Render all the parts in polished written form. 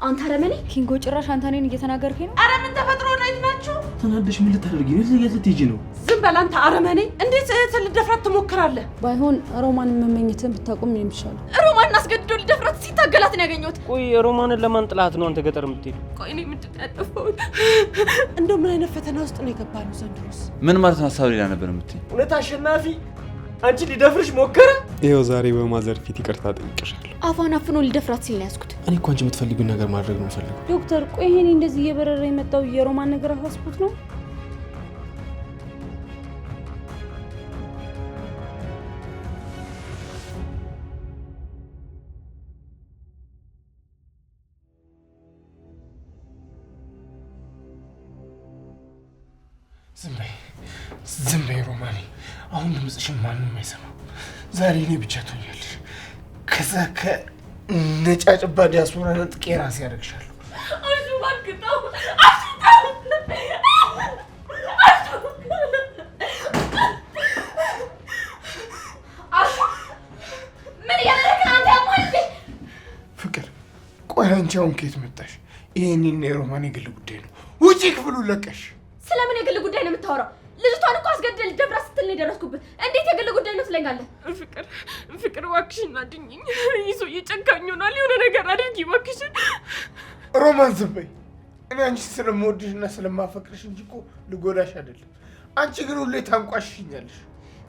አንተ አረመኔ! ኪንጎ ጭራሽ አንተ እኔን እየተናገርከኝ ነው? አረ ምን ተፈጥሮ ነው? ናችሁ ተናደሽ ምን ልታደርጊ ነው? የት ልትሄጂ ነው? ዝም በል አንተ አረመኔ! እንዴት ልደፍራት ትሞክራለህ? ባይሆን ሮማንን መመኘትን ብታቆም ነው የሚሻለው። ሮማንን አስገድዶ ልደፍራት ሲታገላት ነው ያገኘሁት። ቆይ ሮማንን ለማን ጥላት ነው አንተ ገጠር የምትሄድ? ቆይ እኔ ምንድን ነው ያጠፋሁት? እንደው ምን አይነት ፈተና ውስጥ ነው የገባነው ዘንድሮስ? ምን ማለት ነው? ሀሳብ ሌላ ነበር የምትይ? እውነት አሸናፊ አንቺ ሊደፍርሽ ሞከረ? ይሄው ዛሬ በማዘር ፊት ይቅርታ ጠይቅሻለሁ። አፏን አፍኖ ልደፍራት ሲል ነው ያዝኩት። እኔ እኮ አንቺ የምትፈልጊውን ነገር ማድረግ ነው ፈልገው። ዶክተር ቆይ ይሄኔ እንደዚህ እየበረረ የመጣው የሮማን ነገር አሳስቦት ነው? ዝም በይ ሮማኔ። አሁን ድምፅሽን ማንም አይሰማም። ዛሬ እኔ ብቻ ትሆኛለሽ። ከዛ ከነጫጭባ ዲያስፖራ ነጥቄ ራሴ ያደርግሻለሁ። አሹ ባክተው አሹ ምን ያደረግን አንተ ያማልክ ፍቅር። ቆይ አንቺ አሁን ከየት መጣሽ? ይሄንን የሮማኔ የግል ጉዳይ ነው። ውጪ ክፍሉን ለቀሽ። ስለምን የግል ጉዳይ ነው የምታወራው? ልጅቷን እኮ አስገድል ደብራ ስትል ነው የደረስኩበት። እንዴት የግል ጉዳይ ነው ትለኛለህ? ፍቅር እባክሽን አድኝኝ። ይዞ እየጨካኝ ሆኗል። የሆነ ነገር አድርጊ እባክሽን። ሮማን ዝም በይ። እኔ አንቺ ስለምወድሽና ስለማፈቅርሽ እንጂ እኮ ልጎዳሽ አይደለም። አንቺ ግን ሁሌ ታንቋሽኛለሽ።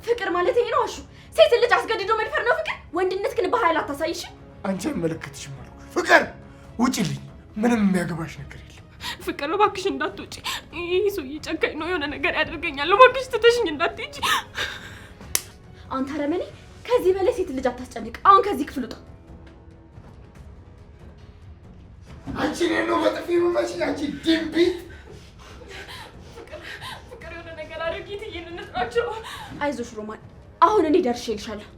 ፍቅር ማለት ይሄ ነው አሹ? ሴት ልጅ አስገድዶ መድፈር ነው ፍቅር? ወንድነት ግን በኃይል አታሳይሽ። አንቺ አይመለከትሽም አልኩሽ። ፍቅር ውጪልኝ። ምንም የሚያገባሽ ነገር የለም። ፍቅር እባክሽ እንዳትወጪ። ይሄ ሰውዬ ጨካኝ ነው። የሆነ ነገር ያደርገኛል። እባክሽ ትተሽኝ እንዳትሄጂ። አንተ አረመኔ! ከዚህ በላይ ሴት ልጅ አታስጨንቅ። አሁን ከዚህ ክፍል ውጣ። አንቺ ነው በጥፊ መማሽ። አንቺ ዲምቢት! ፍቅር የሆነ ነገር አድርጊ። ትይን እንጥራቸው። አይዞሽ ሮማን፣ አሁን እኔ ደርሼልሻለሁ።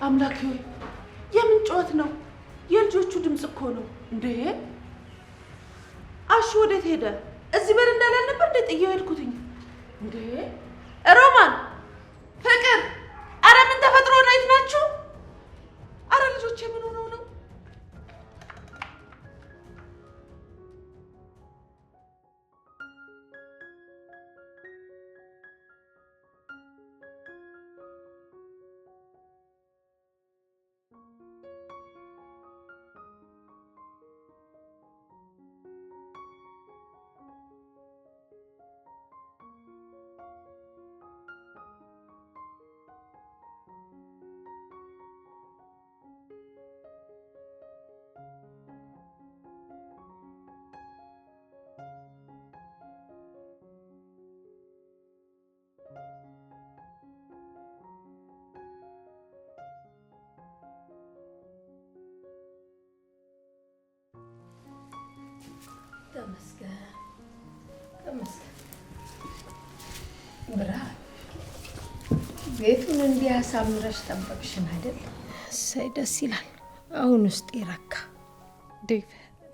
አምላኬ ሆይ የምን ጩኸት ነው? የልጆቹ ድምጽ እኮ ነው እንዴ! አሹ ወዴት ሄደ? እዚህ በር እንዳለ ነበር እንዴ ጥዬው ሄድኩትኝ እንዴ? ሮማን፣ ፍቅር፣ አረ ምን ተፈጥሮ ነው? የት ናችሁ? አረ ልጆቼ ምን ሆነው ነው? ተመስገን ብርሃን፣ ቤቱን እንዲህ አሳምረሽ ጠበቅሽን አይደል? እሰይ ደስ ይላል። አሁን ውስጥ ይረካ። ዴቭ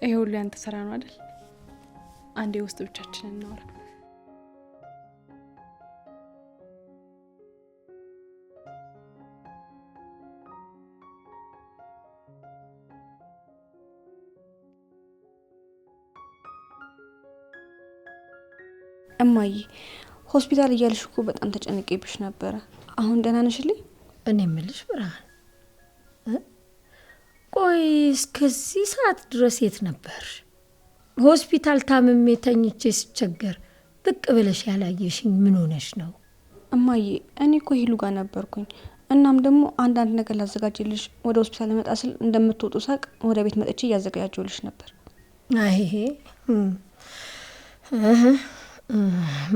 ይሄ ሁሉ ያንተ ስራ ነው አይደል? አንዴ ውስጥ ብቻችንን እናውራ። እማዬ ሆስፒታል እያልሽ እኮ በጣም ተጨንቄብሽ ነበረ። አሁን ደህና ነሽልኝ? እኔ የምልሽ ብርሃን፣ ቆይ እስከዚህ ሰዓት ድረስ የት ነበር? ሆስፒታል ታምሜ ተኝቼ ስቸገር ብቅ ብለሽ ያላየሽኝ ምን ሆነሽ ነው? እማዬ እኔ እኮ ሂሉ ጋር ነበርኩኝ። እናም ደግሞ አንዳንድ ነገር ላዘጋጅልሽ ወደ ሆስፒታል ለመጣ ስል እንደምትወጡ ሳቅ ወደ ቤት መጥቼ እያዘጋጀሁልሽ ነበር። አይሄ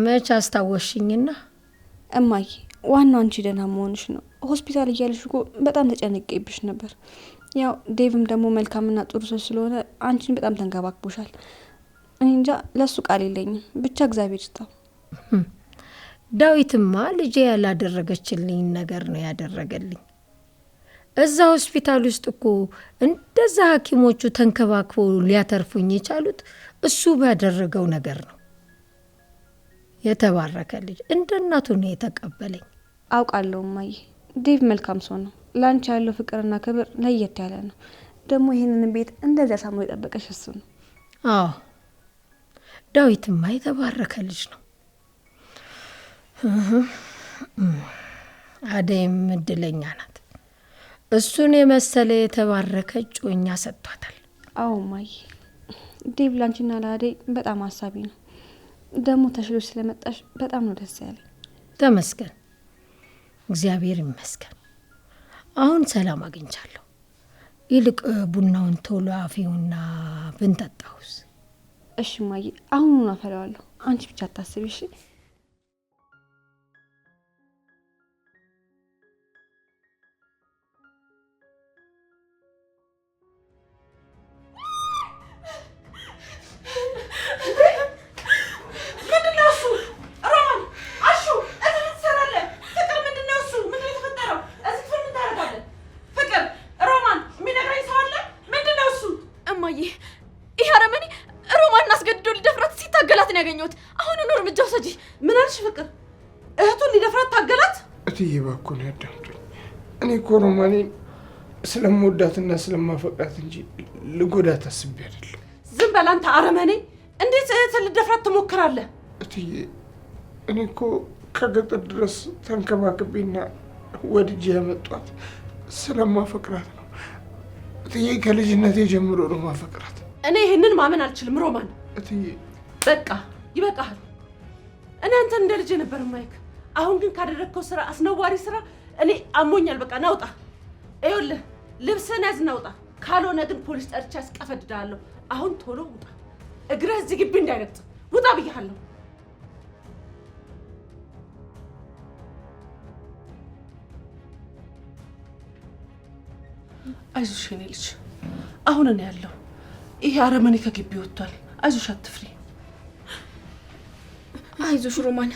መች አስታወሽኝና? እማዬ ዋናው አንቺ ደህና መሆንሽ ነው። ሆስፒታል እያልሽ እኮ በጣም ተጨንቄብሽ ነበር። ያው ዴቭም ደግሞ መልካምና ጥሩ ሰው ስለሆነ አንቺን በጣም ተንከባክቦሻል። እኔ እንጃ ለሱ ቃል የለኝም። ብቻ እግዚአብሔር ይስጣው። ዳዊትማ ልጄ ያላደረገችልኝ ነገር ነው ያደረገልኝ። እዛ ሆስፒታል ውስጥ እኮ እንደዛ ሐኪሞቹ ተንከባክበው ሊያተርፉኝ የቻሉት እሱ ባደረገው ነገር ነው። የተባረከ ልጅ እንደ እናቱ ነው የተቀበለኝ። አውቃለሁ እማዬ፣ ዴቭ መልካም ሰው ነው። ላንቺ ያለው ፍቅርና ክብር ለየት ያለ ነው። ደግሞ ይህንን ቤት እንደዚያ ሳምኖ የጠበቀሽ እሱ ነው። አዎ ዳዊትማ የተባረከ ልጅ ነው። አደይም እድለኛ ናት። እሱን የመሰለ የተባረከ ጮኛ ሰጥቷታል። አዎ እማዬ፣ ዴቭ ላንቺና ለአደይ በጣም አሳቢ ነው። ደግሞ ተሽሎ ስለመጣሽ በጣም ነው ደስ ያለኝ። ተመስገን፣ እግዚአብሔር ይመስገን። አሁን ሰላም አግኝቻለሁ። ይልቅ ቡናውን ቶሎ አፊውና ብንጠጣውስ? እሺ እማዬ፣ አሁኑን አፈላዋለሁ። አንቺ ብቻ አታስቢ እሺ? ያገኘሁት አሁን እርምጃ ወሰጂ። ምን አልሽ ፍቅር? እህቱን ሊደፍራት ታገላት? እትዬ እባክዎን ያዳምጡኝ። እኔ እኮ ሮማኔን ስለምወዳትና ስለማፈቅራት እንጂ ልጎዳት አስቤ አይደለም። ዝም በል አንተ አረመኔ! እንዴት እህትን ልደፍራት ትሞክራለህ? እትዬ እኔ እኮ ከገጠር ድረስ ተንከባክቤና ወድጄ ያመጧት ስለማፈቅራት ነው። እትዬ ከልጅነቴ ጀምሮ ነው ማፈቅራት። እኔ ይህንን ማመን አልችልም ሮማን። እትዬ በቃ ይበቃሃል። እኔ አንተን እንደ ልጅ ነበር ማይክ። አሁን ግን ካደረግከው ስራ፣ አስነዋሪ ስራ እኔ አሞኛል። በቃ ናውጣ። ይኸውልህ ልብስህን ያዝ ናውጣ። ካልሆነ ግን ፖሊስ ጠርቼ አስቀፈድድሃለሁ። አሁን ቶሎ ውጣ። እግርህ እዚህ ግቢ እንዳይረግጥ ውጣ ብያለሁ። አይዞሽ የኔ ልጅ፣ አሁን እኔ ያለሁ። ይሄ አረመኔ ከግቢ ወጥቷል። አይዞሽ አትፍሪ። አይዞሽ ሮማን፣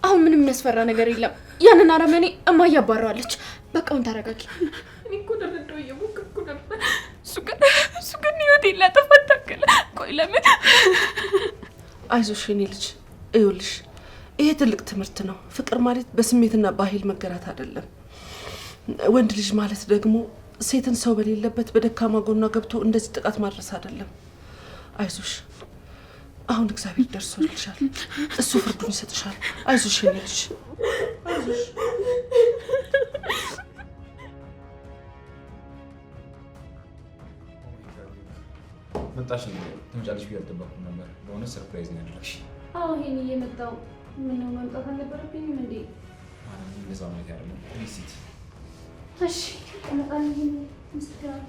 አሁን ምንም የሚያስፈራ ነገር የለም። ያንን አረመኔ እማዬ አባረዋለች። በቃውን ተረጋጊ። እኔ እኮ ልረዳው እየሞከርኩ ነበር። እሱ ግን ህይወቴን ሊያጠፋ ታገለ። ቆይ ለምን? አይዞሽ የኔ ልጅ፣ ይኸውልሽ ይሄ ትልቅ ትምህርት ነው። ፍቅር ማለት በስሜትና በኃይል መገራት አይደለም። ወንድ ልጅ ማለት ደግሞ ሴትን ሰው በሌለበት በደካማ ጎኗ ገብቶ እንደዚህ ጥቃት ማድረስ አይደለም። አይዞሽ፣ አሁን እግዚአብሔር ደርሶልሻል። እሱ ፍርዱን ይሰጥሻል። አይዞሽ የኔ ልጅ፣ አይዞሽ። መጣሽ እንዴ? ትመጫለሽ ብዬ አልጠበኩም ነበር። ለሆነ ሰርፕራይዝ ነው ያደረግሽ። አዎ ይሄን እየመጣው ምነው መምጣት አልነበረብኝም እንዴ? ማለት እንደዛ ማለት አይደለም። ሪሲት እሺ እመጣለሁ። ምስክራል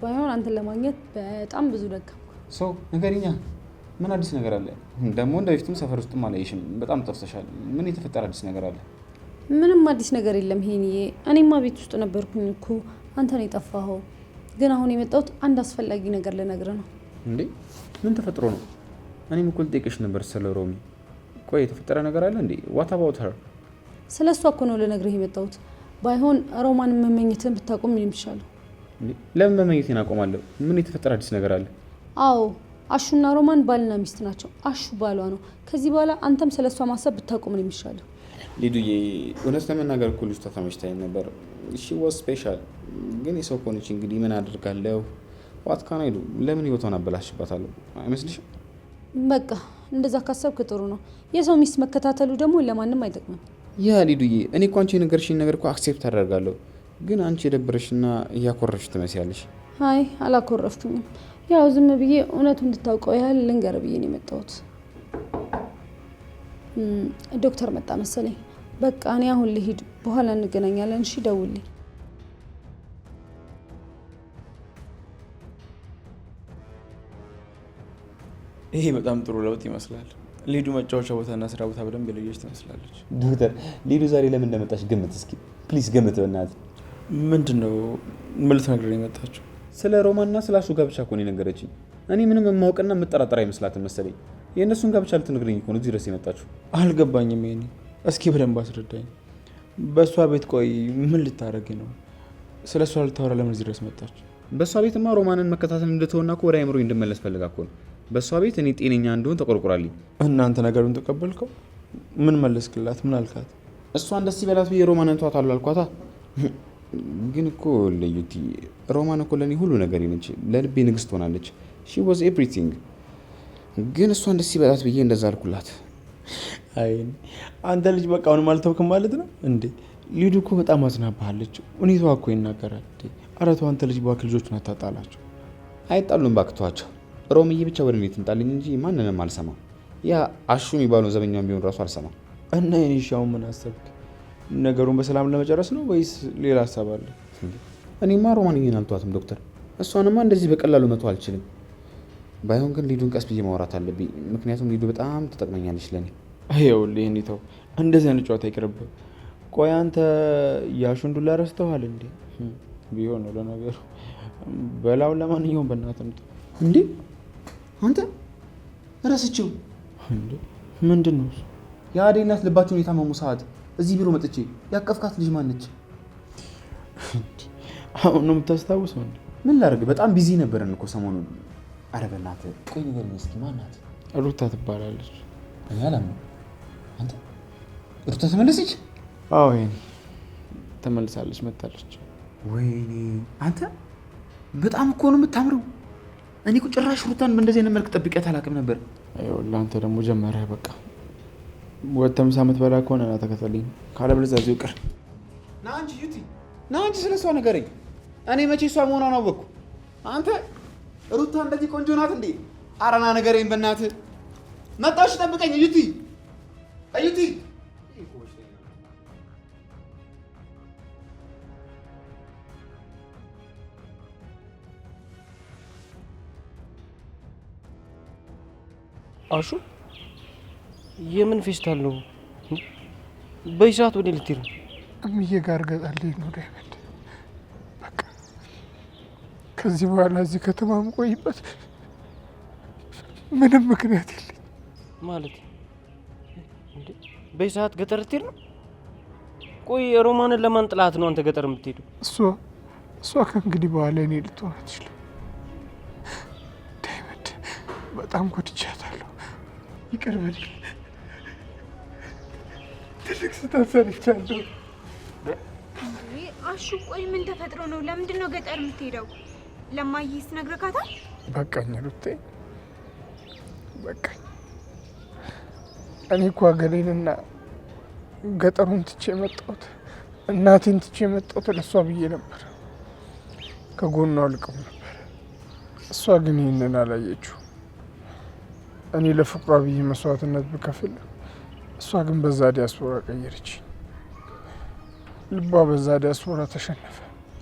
ባይሆን አንተን ለማግኘት በጣም ብዙ ደከምኩ። ሰው ነገርኛ ምን አዲስ ነገር አለ? ደግሞ እንደ በፊቱም ሰፈር ውስጥም አላየሽም። በጣም ጠፍተሻል። ምን የተፈጠረ አዲስ ነገር አለ? ምንም አዲስ ነገር የለም ሄኒዬ። እኔማ ቤት ውስጥ ነበርኩኝ እኮ አንተ ነው የጠፋኸው። ግን አሁን የመጣሁት አንድ አስፈላጊ ነገር ልነግርህ ነው። እንዴ ምን ተፈጥሮ ነው? እኔም እኮ ልጠይቅሽ ነበር ስለ ሮሚ። ቆይ የተፈጠረ ነገር አለ እንዴ? ዋት አባውት ሄር? ስለ እሷ እኮ ነው ልነግርህ የመጣሁት። ባይሆን ሮማን መመኘትን ብታቆም ነው የሚሻለው። ለምን መመኘቴን አቆማለሁ? ምን የተፈጠረ አዲስ ነገር አለ? አዎ አሹና ሮማን ባልና ሚስት ናቸው። አሹ ባሏ ነው። ከዚህ በኋላ አንተም ስለ እሷ ማሰብ ብታቆም ነው የሚሻለው። ሊዱዬ እውነት ለመናገር እኮ ልጅቷ ተመችታኝ ነበር። ሺ ዋዝ ስፔሻል። ግን የሰው ኮነች እንግዲህ ምን አድርጋለሁ? ዋት ካን አይ ዱ? ለምን ህይወቷን አበላሽባታለሁ? አይመስልሽም? በቃ እንደዛ ካሰብክ ጥሩ ነው። የሰው ሚስት መከታተሉ ደግሞ ለማንም አይጠቅምም። ያ ሊዱዬ እኔ እኮ አንቺ የነገርሽኝ ነገር እኮ አክሴፕት አደርጋለሁ። ግን አንቺ የደበረሽና እያኮረፍሽ ትመስያለሽ። አይ አላኮረፍኩኝም። ያው ዝም ብዬ እውነቱ እንድታውቀው ያህል ልንገር ብዬ ነው የመጣሁት። ዶክተር መጣ መሰለኝ። በቃ እኔ አሁን ልሂድ፣ በኋላ እንገናኛለን። እሺ ደውልኝ። ይሄ በጣም ጥሩ ለውጥ ይመስላል። ሊዱ መጫወቻ ቦታና ስራ ቦታ በደንብ የለየች ትመስላለች። ዶክተር ሊዱ ዛሬ ለምን እንደመጣች ገምት እስኪ ፕሊዝ፣ ገምት በእናትህ። ምንድነው? ምን ልትነግረኝ የመጣችው? ስለ ሮማንና ስለ አሹ ጋብቻ እኮ ነው የነገረችኝ። እኔ ምንም የማውቅና የምጠራጠር አይመስላትም መሰለኝ። የእነሱን ጋብቻ ልትነግረኝ እኮ ነው እዚህ ድረስ የመጣችው። አልገባኝም። ይሄኔ እስኪ በደንብ አስረዳኝ። በእሷ ቤት ቆይ ምን ልታደርግ ነው? ስለ እሷ ልታወራ ለምን እዚህ ድረስ መጣች? በእሷ ቤትማ ሮማንን መከታተል እንድትሆና እኮ ወደ አይምሮ እንድመለስ ፈልጋ እኮ ነው። በእሷ ቤት እኔ ጤነኛ እንደሆን ተቆርቁራልኝ። እናንተ ነገሩን ተቀበልከው? ምን መለስክላት? ምን አልካት? እሷን ደስ ይበላት ብዬ ሮማን እንተዋታለሁ አልኳታ። ግን እኮ ለዩቲ ሮማን እኮ ለእኔ ሁሉ ነገር ነች። ለልቤ ንግስት ሆናለች። ሺ ዋዝ ኤቭሪቲንግ። ግን እሷን ደስ ይበላት ብዬ እንደዛ አልኩላት። አይ አንተ ልጅ በቃ አሁንም አልተውክም ማለት ነው እንዴ? ሊዱ እኮ በጣም አዝናባለች። ሁኔታዋ እኮ ይናገራል። ኧረ ተው አንተ ልጅ እባክህ ልጆቹን አታጣላቸው። አይጣሉም ባክቷቸው። ሮምዬ ብቻ ወደ እኔ ትምጣልኝ እንጂ ማንንም አልሰማም። ያ አሹ የሚባለው ዘበኛውን ቢሆን ራሱ አልሰማም። እና የኔ ሻው ምን አሰብክ? ነገሩን በሰላም ለመጨረስ ነው ወይስ ሌላ ሀሳብ አለ? እኔማ ሮማንዬን አልተዋትም ዶክተር። እሷንማ እንደዚህ በቀላሉ መተው አልችልም። ባይሆን ግን ሊዱን ቀስ ብዬ ማውራት አለብኝ። ምክንያቱም ሊዱ በጣም ትጠቅመኛለች ለኔ። ይኸውልህ ይሄን ተው፣ እንደዚህ አይነት ጨዋታ ይቅርብህ። ቆይ አንተ ያሹን ዱላ ረስተዋል እንዴ? ቢሆን ነው ለነገሩ። በላው ለማንኛውም በእናትህ ምጣ። እንዴ አንተ ረስቼው እንዴ? ምንድን ነው የአደይ እናት ልባቸውን የታመሙ ሰዓት እዚህ ቢሮ መጥቼ ያቀፍካት ልጅ ማነች? አሁን ነው የምታስታውሰው እንዴ? ምን ላድርግ፣ በጣም ቢዚ ነበረን እኮ ሰሞኑን። ኧረ በእናትህ ቆይ ንገረኝ እስኪ ማናት? ሩታ ትባላለች። እኔ አላምነው። አንተ ሩታ ተመለሰች? አዎ ይሄኔ ተመልሳለች፣ መጣለች። ወይኔ አንተ በጣም እኮ ነው የምታምረው። እኔ እኮ ጭራሽ ሩታን በእንደዚህ አይነት መልክ ጠብቄያት አላውቅም ነበር። ይኸውልህ አንተ ደግሞ ጀመረህ። በቃ ወተም ሳምንት በላ ከሆነ ና ተከተለኝ፣ ካለበለዚያ እዚሁ ቅር። ና እንጂ ዩቲ፣ ና እንጂ ስለሷ ንገረኝ። እኔ መቼ እሷ መሆኗን አወቅኩ? አንተ ሩታ እንደዚህ ቆንጆ ናት እንዴ? ኧረ ና ንገረኝ በእናትህ። መጣሽ፣ ጠብቀኝ ዩቲ፣ ዩቲ። አሹ የምን ፌስታል ነው? በዚህ ሰዓት ወደ ልትሄድ ነው? እምዬ ጋር ገጣልኝ ነው ዳይመንድ። በቃ ከዚህ በኋላ እዚህ ከተማ የምቆይበት ምንም ምክንያት የለኝ። ማለት በዚህ ሰዓት ገጠር ልትሄድ ነው? ቆይ ሮማንን ለማን ጥላት ነው አንተ ገጠር የምትሄደው? እሷ ከእንግዲህ በኋላ እኔ ልትሆን አትችልም። ዳይመንድ በጣም ጎድቻታለሁ። ይቅር በለኝ። ትልቅ ስህተት ሰርቻለሁ። አሹ ቆይ ምን ተፈጥሮ ነው? ለምንድን ነው ገጠር የምትሄደው? ለማይስ ነግረካታል? በቃኝ ሩቴ በቃኝ። እኔ እኮ ሀገሬንና ገጠሩን ትቼ የመጣሁት እናቴን ትቼ የመጣሁት ለእሷ ብዬ ነበር። ከጎኗ አልቅም ነበር። እሷ ግን ይህንን አላየችው። እኔ ለፍቅሯ ብዬ መስዋዕትነት ብከፍል፣ እሷ ግን በዛ ዲያስፖራ ቀየረች። ልቧ በዛ ዲያስፖራ ተሸነፈ።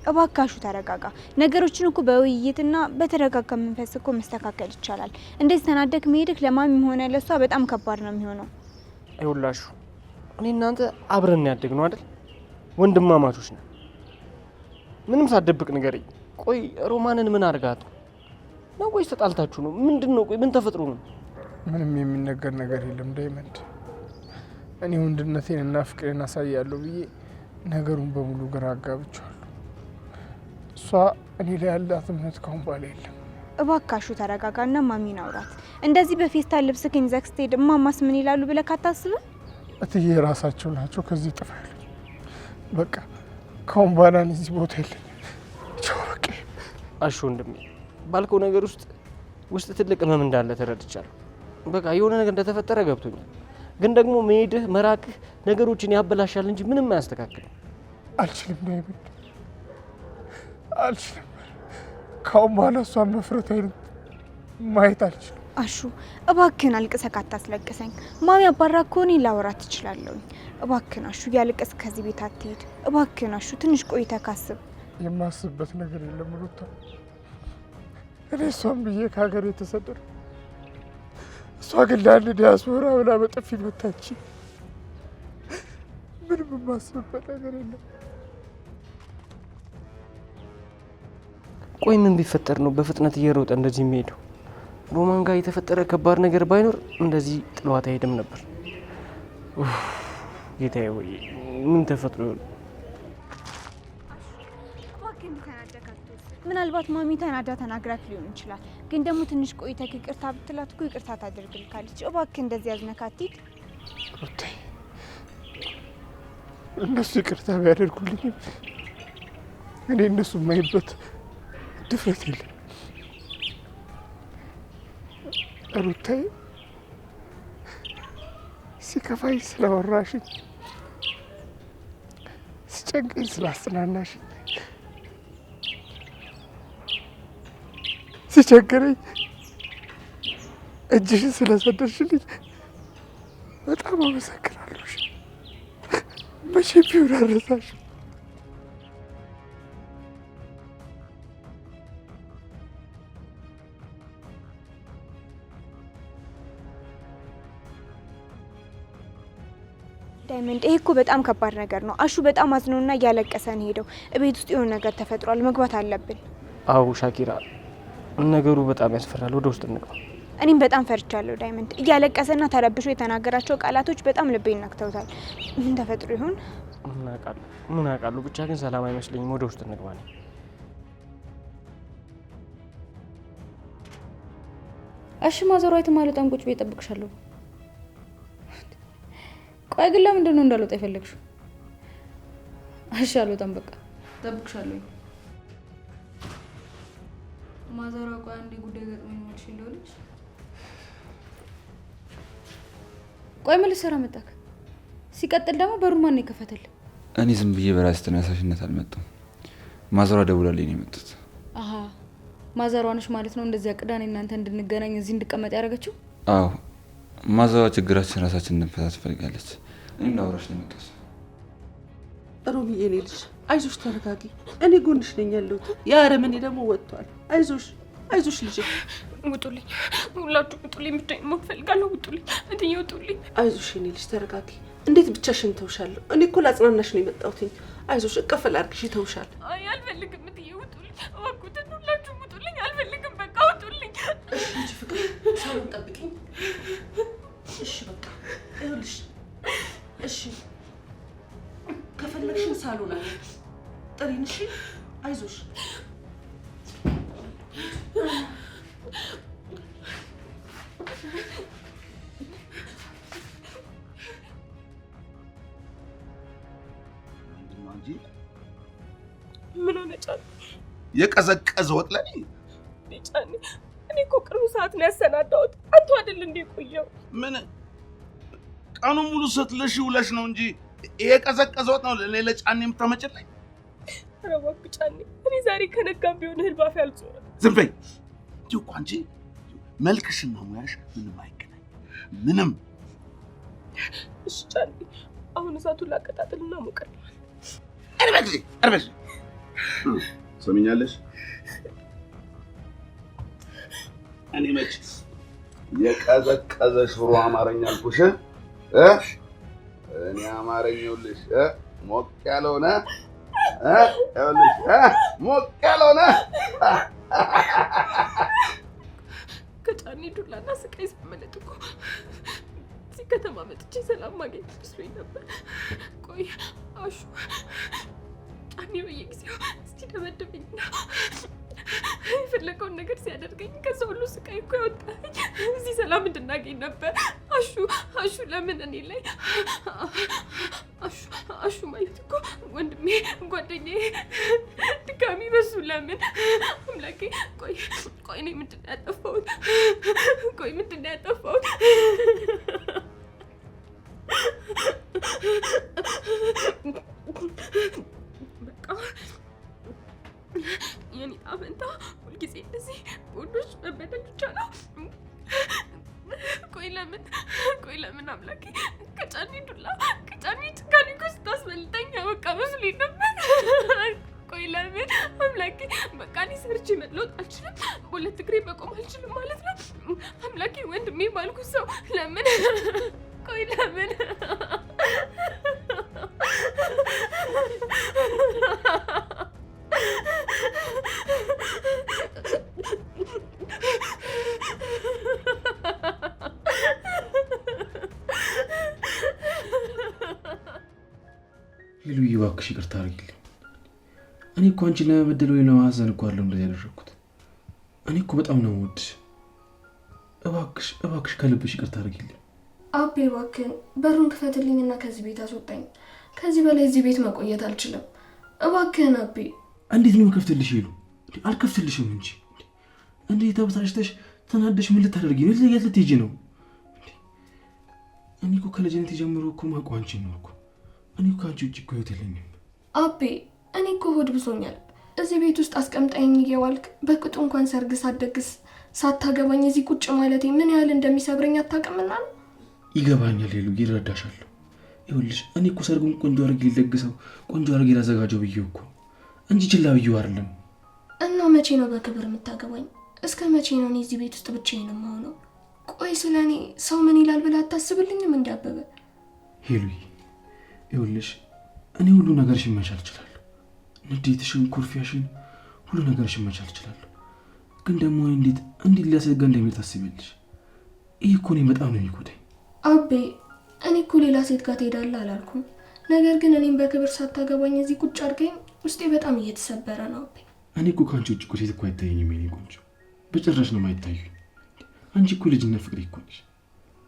እባካሹ ተረጋጋ። ነገሮችን እኮ በውይይትና በተረጋጋ መንፈስ እኮ መስተካከል ይቻላል። እንደዚህ ተናደክ መሄድክ ለማሚም ሆነ ለሷ በጣም ከባድ ነው የሚሆነው። አይውላሹ እኔ እናንተ አብረን ያደግነው አይደል? ወንድማማቾች ነን። ምንም ሳትደብቅ ንገረኝ። ቆይ ሮማንን ምን አድርጋት ነው? ቆይ ተጣልታችሁ ነው? ምንድን ነው? ቆይ ምን ተፈጥሮ ነው? ምንም የሚነገር ነገር የለም ዳይመንድ። እኔ ወንድነቴን እና ፍቅሬን አሳያለሁ ብዬ ነገሩን በሙሉ ግራ አጋብቻለሁ። እሷ እኔ ላይ ያላት እምነት ካሁን በኋላ የለም። እባካሹ ተረጋጋና ማሚን አውራት። እንደዚህ በፌስታል ልብስክን ይዘህ ስትሄድ እማማስ ምን ይላሉ ብለህ አታስብም? እትዬ ራሳቸው ናቸው ከዚህ ጥፋ ያሉኝ። በቃ ካሁን በኋላ እዚህ ቦታ የለኝም። ቻው በቃ። አሹ ወንድሜ ባልከው ነገር ውስጥ ትልቅ ህመም እንዳለ ተረድቻለሁ። በቃ የሆነ ነገር እንደተፈጠረ ገብቶኛል። ግን ደግሞ መሄድህ መራቅህ ነገሮችን ያበላሻል እንጂ ምንም አያስተካክልም። አልችልም ዳይመንድ፣ አልችልም። ካሁን በኋላ እሷን መፍረት አይነት ማየት አልችልም። አሹ እባክህን አልቅሰህ አታስለቅሰኝ። ማሚ አባራ ከሆነ ላወራት ትችላለሁ። እባክህን አሹ ያልቅስ ከዚህ ቤት አትሄድ። እባክህን አሹ ትንሽ ቆይተህ ካስብ። የማስብበት ነገር የለም ሩታ። እኔ እሷን ብዬ ከሀገር የተሰደረ፣ እሷ ግን ለአንድ ዲያስፖራ ብላ በጥፊ መታች። ምንም የማስብበት ነገር የለም። ቆይ ምን ቢፈጠር ነው በፍጥነት እየሮጠ እንደዚህ የሚሄደው? ሮማን ጋር የተፈጠረ ከባድ ነገር ባይኖር እንደዚህ ጥሏት አይሄድም ነበር። ጌታዬ ወይ ምን ተፈጥሮ ይሆን? ምናልባት ማሚ ተናዳ ተናግራት ሊሆን ይችላል። ግን ደግሞ ትንሽ ቆይተህ ይቅርታ ብትላት እኮ ይቅርታ ታደርግልካለች። እባክህ እንደዚህ ያዝነካት ሂድ። እነሱ ይቅርታ ቢያደርጉልኝም እኔ እነሱ የማይበት ድፍረት የለም። ሩታዬ ሲከፋኝ ስላወራሽኝ፣ ሲጨንቀኝ ስላጽናናሽኝ፣ ሲቸግረኝ እጅሽን ስለሰደርሽልኝ በጣም አመሰግናለሁ። መቼም ቢሆን አልረሳሽም። ዳይመንድ፣ ይሄ እኮ በጣም ከባድ ነገር ነው። አሹ በጣም አዝኖና እያለቀሰ ነው ሄደው። እቤት ውስጥ የሆነ ነገር ተፈጥሯል፣ መግባት አለብን። አዎ ሻኪራ፣ ነገሩ በጣም ያስፈራል። ወደ ውስጥ እንግባ። እኔም በጣም ፈርቻለሁ ዳይመንድ። እያለቀሰና ተረብሾ የተናገራቸው ቃላቶች በጣም ልቤን ነክተውታል። ምን ተፈጥሮ ይሆን? ምን አውቃለሁ። ብቻ ግን ሰላም አይመስለኝም። ወደ ውስጥ እንግባ ነው። እሺ ማዘሯ የተማለጠን ቁጭ ብዬ እጠብቅሻለሁ። ቆይ ግን ለምንድን ነው እንዳልወጣ የፈለግሽው? እሺ አልወጣም፣ በቃ እጠብቅሻለሁ። ማዘሯ ቆይ አንዴ ጉዳይ ገጥሞኝ ነው እልሽ እንደሆነች። ቆይ ምን ልትሰራ መጣክ? ሲቀጥል ደግሞ በሩን ማን የከፈተል? እኔ ዝም ብዬ በራሴ ተነሳሽነት አልመጣም። ማዘሯ ደውላልኝ ነው የመጣሁት። አሃ ማዘሯ ነሽ ማለት ነው እንደዚያ ቅዳኔ እናንተ እንድንገናኝ እዚህ እንድቀመጥ ያደረገችው? አዎ ማዘሯ ችግራችን ራሳችን እንድንፈታ ትፈልጋለች። እኔም ላውራሽ ነው የመጣሁት። ሮሚዬ እኔ ልጅ አይዞሽ፣ ተረጋጊ። እኔ ጎንሽ ነኝ ያለሁት። የአረመኔ ደግሞ ወጥቷል። አይዞሽ ልጅ። ውጡልኝ፣ ሁላችሁ ውጡልኝ። ብቻዬን መሆን እፈልጋለሁ። ውጡልኝ፣ እትዬ ውጡልኝ። አይዞሽ እኔ ልጅ ተረጋጊ። እንዴት ብቻሽን ተውሻለሁ? እኔ እኮ ላጽናናሽ ነው የመጣሁት። አይዞሽ፣ እቀፈል አድርግሽ ተውሻል። አይ አልፈልግም እትዬ ውጡልኝ፣ እባክዎትን ሁላችሁም ውጡልኝ። አልፈልግም፣ በቃ ውጡልኝ። እሺ ልጅ ፍቅር፣ ሳሎን ጠብቂኝ። እሺ በቃ ይኸውልሽ። እሺ ከፈለግሽን ሳሎን አለ ጥሪን። እሺ አይዞሽ። ምን ሆነ ጫኔ? የቀዘቀዘ ወጥ ላይ ጫኔ፣ እኔ እኮ ቅርብ ሰዓት ነው ያሰናዳሁት። አንተ አይደል እንደ ቆየው? ምን ቀኑን ሙሉ ስትልሽ ውለሽ ነው እንጂ ይሄ ቀዘቀዘ ወጥ ነው ለሌላ ጫኔ የምታመጭልኝ? ኧረ እባክህ ጫኔ፣ እኔ ዛሬ ከነጋም ቢሆን እህል ባፌ አልዞረም። ዝም በይ እንዲሁ እኮ አንቺ መልክሽና ሙያሽ ምንም አይገናኝ ምንም። እሺ ጫኔ፣ አሁን እሳቱን ላቀጣጥልና ሞቀልኝ። አርበሽ ሰሚኛለሽ? እኔ መች የቀዘቀዘ ሽሮ አማርኛ አልኩሽ? እኔ አማርኛ ይኸውልሽ ሞቅ ያለሆነ ይኸውልሽ ሞቅ ያለሆነ ከጫኔ ዱላና ስቃይ ስመለጥ እኮ እዚህ ከተማ መጥቼ ሰላም ማግኘት መስሎኝ ነበር። ቆይ አሹ ጫኔ በየጊዜው እስኪደበድበኝና የፈለገውን ነገር ሲያደርገኝ ከዛ ሁሉ ስቃይ እኮ ያወጣኝ እዚህ ሰላም እንድናገኝ ነበር። አሹ ለምን እኔ ላይ አሹ ማለት እኮ ወንድሜ፣ ጓደኛዬ፣ ድጋሚ በሱ ለምን? አምላኬ ቆይ እኔ ምንድን ነው ያጠፋሁት? ቆይ ምንድን ነው ያጠፋሁት? በቃ የኔ ጣፈንታ ሁልጊዜ እንደዚህ ወንዶች መበደል ብቻ ነው። ቆይ ለምን አምላኬ ከጫኔ ዱላ ከጫኔ ጭካኔ እኮ ስታስበልጠኝ በቃ መስሎኝ ነበር። ቆይ ለምን አምላኬ? በቃ እኔ ሰርቼ መለወጥ አልችልም፣ በሁለት እግሬ መቆም አልችልም ማለት ነው አምላኬ? ወንድሜ ባልኩት ሰው ለምን? ቆይ ለምን? ሄሉዬ እባክሽ ይቅርታ አድርጊልኝ። እኔ እኮ አንቺን ለመበደል ወይ ለማዘን እኮ አይደለም እንደዚህ ያደረኩት። እኔ እኮ በጣም ነው የምወድሽ። እባክሽ ከልብሽ ይቅርታ አድርጊልኝ። አቤ እባክህን በሩን ክፈትልኝና ከዚህ ቤት አስወጣኝ። ከዚህ በላይ እዚህ ቤት መቆየት አልችልም። እባክህን አቤ። እንዴት ነው ከፍትልሽ? ይሉ አልከፍትልሽም እንጂ እንዴት ተበሳጭተሽ ተናደሽ ምን ልታደርጊ ነው? የት ልትሄጂ ነው? እኔ እኮ ከልጅነት ጀምሮ እኮ ማውቀው አንቺን ነው እኮ። እኔ እኮ አንቺ ውጭ እኮ ህይወት የለኝም። አቤ እኔ እኮ ሆድ ብሶኛል። እዚህ ቤት ውስጥ አስቀምጠኝ እየዋልክ በቅጡ እንኳን ሰርግ ሳትደግስ ሳታገባኝ እዚህ ቁጭ ማለቴ ምን ያህል እንደሚሰብረኝ አታውቅምና ነው። ይገባኛል ሄሉ፣ ይረዳሻለሁ። ይኸውልሽ እኔ እኮ ሰርጉን ቆንጆ አድርጌ ልደግሰው ቆንጆ አድርጌ ላዘጋጀው ብዬው እኮ እንጂ ችላ ብዬው አይደለም። እና መቼ ነው በክብር የምታገባኝ? እስከ መቼ ነው እኔ እዚህ ቤት ውስጥ ብቻዬን የምሆነው? ቆይ ስለ እኔ ሰው ምን ይላል ብለህ አታስብልኝም? እንዳበበ ሄሉዬ፣ ይኸውልሽ እኔ ሁሉ ነገርሽን መቻል እችላለሁ። ንዴትሽን፣ ኩርፊያሽን፣ ሁሉ ነገርሽን መቻል እችላለሁ። ግን ደግሞ እንዴት ሊያስገድድ እንደሚል ታስቢያለሽ? ይህ እኮ እኔ በጣም ነው የሚጎዳኝ። አቤ እኔ እኮ ሌላ ሴት ጋር ትሄዳለህ አላልኩም። ነገር ግን እኔም በክብር ሳታገባኝ እዚህ ቁጭ አድርገኝ ውስጤ በጣም እየተሰበረ ነው። አቤ እኔ እኮ ከአንቺ ውጭ እኮ ሴት እኮ አይታየኝም የኔ ቆንጆ፣ በጭራሽ ነው የማይታዩኝ። አንቺ እኮ ልጅነት ፍቅሬ እኮ ነሽ።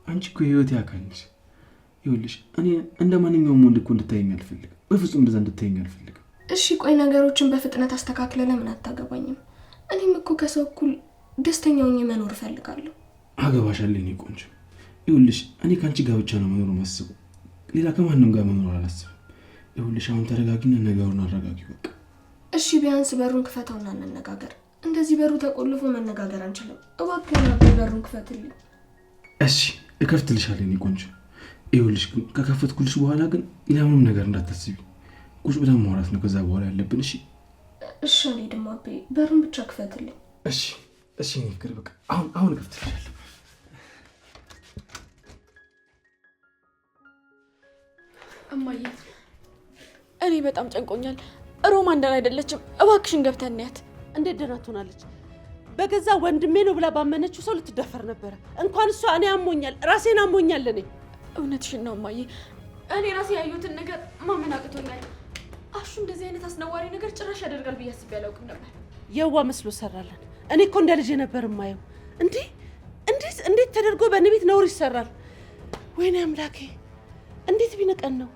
አንቺ እኮ የህይወቴ አካል ነሽ። ይኸውልሽ እኔ እንደ ማንኛውም ወንድ እኮ እንድታየኝ አልፈልግም። በፍጹም እንደዛ እንድታየኝ አልፈልግም። እሺ ቆይ ነገሮችን በፍጥነት አስተካክለ ለምን አታገባኝም? እኔም እኮ ከሰው እኩል ደስተኛ ሆኜ መኖር እፈልጋለሁ። አገባሻለሁ የኔ ቆንጆ። ይኸውልሽ እኔ ከአንቺ ጋር ብቻ ነው መኖር ማስበው፣ ሌላ ከማንም ጋር መኖር አላስብም። ይኸውልሽ አሁን ተረጋጊና ነገሩን አረጋጊ በቃ። እሺ ቢያንስ በሩን ክፈተውና እንነጋገር። እንደዚህ በሩ ተቆልፎ መነጋገር አንችልም። እባክህ በሩን ክፈትልኝ። እሺ እከፍትልሻለሁ የኔ ቆንጆ። ይኸውልሽ ግን ከከፈትኩልሽ በኋላ ግን ሌላ ምንም ነገር እንዳታስቢ፣ ቁጭ ብለን ማውራት ነው ከዛ በኋላ ያለብን። እሺ እሺ። እኔ ደግሞ አቤ በሩን ብቻ ክፈትልኝ። እሺ እሺ። እኔ ፍቅር በቃ አሁን እከፍትልሻለሁ። እማዬ እኔ በጣም ጨንቆኛል። ሮማን ደህና አይደለችም። እባክሽን ገብተን እናያት። እንዴት ደህና ትሆናለች? በገዛ ወንድሜ ነው ብላ ባመነችው ሰው ልትደፈር ነበረ። እንኳን እሷ እኔ አሞኛል፣ ራሴን አሞኛል። እኔ እውነትሽን ነው እማዬ። እኔ ራሴ ያየሁትን ነገር ማመን አቅቶኛል። አሹ እንደዚህ አይነት አስነዋሪ ነገር ጭራሽ ያደርጋል ብዬ አስቤ አላውቅም ነበር። የዋ መስሎ ሰራለን። እኔ እኮ እንደ ልጄ ነበር የማየው። እንዴት ተደርጎ በእኔ ቤት ነውር ይሰራል? ወይኔ አምላኬ፣ እንዴት ቢነቀን ነው?